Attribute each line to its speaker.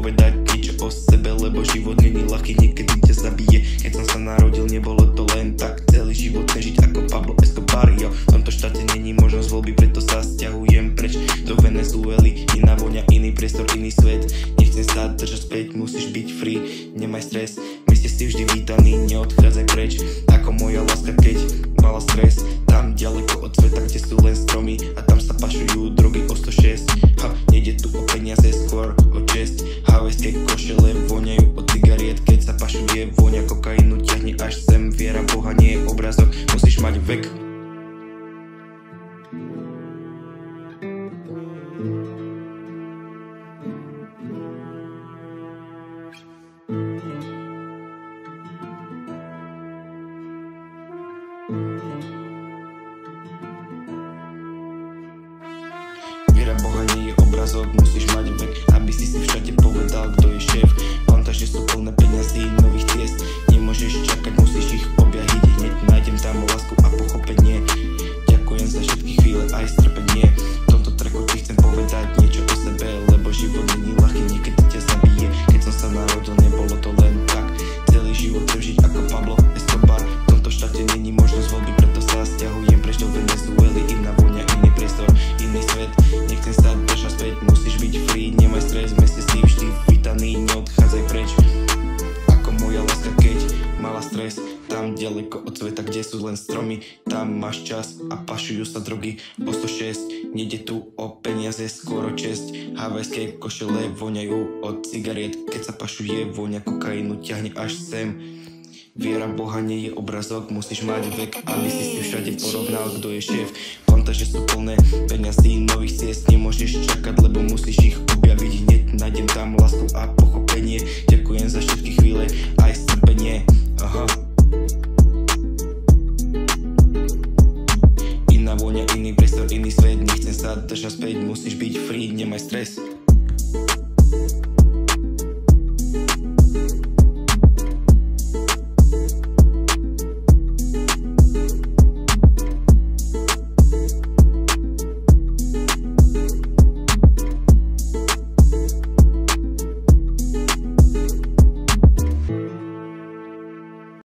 Speaker 1: povedať niečo o sebe, lebo život není ľahký, niekedy ťa zabije. Keď som sa narodil, nebolo to len tak, celý život chcem žiť ako Pablo Escobar, jo. V tomto štáte není možnosť voľby, preto sa sťahujem preč do Venezuely. Iná voňa, iný priestor, iný svet. Nechcem sa držať späť, musíš byť free, nemaj stres. My ste si vždy vítaní, neodchádzaj preč. Ako moja láska, keď mala stres. Tam ďaleko od sveta, kde sú len stromy a tam sa pašujú drogy o 106. Nejde tu o peniaze, skôr o česť. Havajské košele voňajú od cigariet, keď sa pašuje voňa kokainu, ťahne až sem. Viera Boha nie je obrazok, musíš mať vek. Viera Boha nie je obrazok, musíš mať vek, aby si všade povedal, kto je šéf. Plantáže sú plné peňazí, nových ciest, nemôžeš čakať, musíš ich objaviť. Hneď nájdem tam lásku a pochopenie. Ďakujem za všetky chvíle, aj strpenie. V tomto tracku ti chcem povedať niečo o sebe, lebo život není ľahký, niekedy ťa zabije. Keď som sa narodil, nebolo to len tak, celý život chcem žiť ako Pablo Escobar. V tomto štáte není možnosť voľby, preto sa sťahujem preč do Venezuely. Iná voňa, iný priestor, iný svet. Nechcem sa držať späť, musíš byť free, nemaj stres. V meste si vždy vítaný, neodchádzaj preč. Ako moja láska, keď mala stres. Tam ďaleko od sveta, kde sú len stromy, tam máš čas a pašujú sa drogy o 106. Nejde tu o peniaze, skôr o česť. Havajské košele voňajú od cigariet, keď sa pašuje voňa kokainu, ťahne až sem. Viera Boha nie je obrazok, musíš mať vek, aby si všade porovnal, kto je šéf. Plantáže sú plné peňazí, nových ciest, nemôžeš čakať, lebo musíš ich objaviť. Hneď nájdem tam lásku a pochopenie. Ďakujem za všetky chvíle, aj strpenie. Iná voňa, iný priestor, iný svet. Nechcem sa držať späť, musíš byť free, nemaj stres.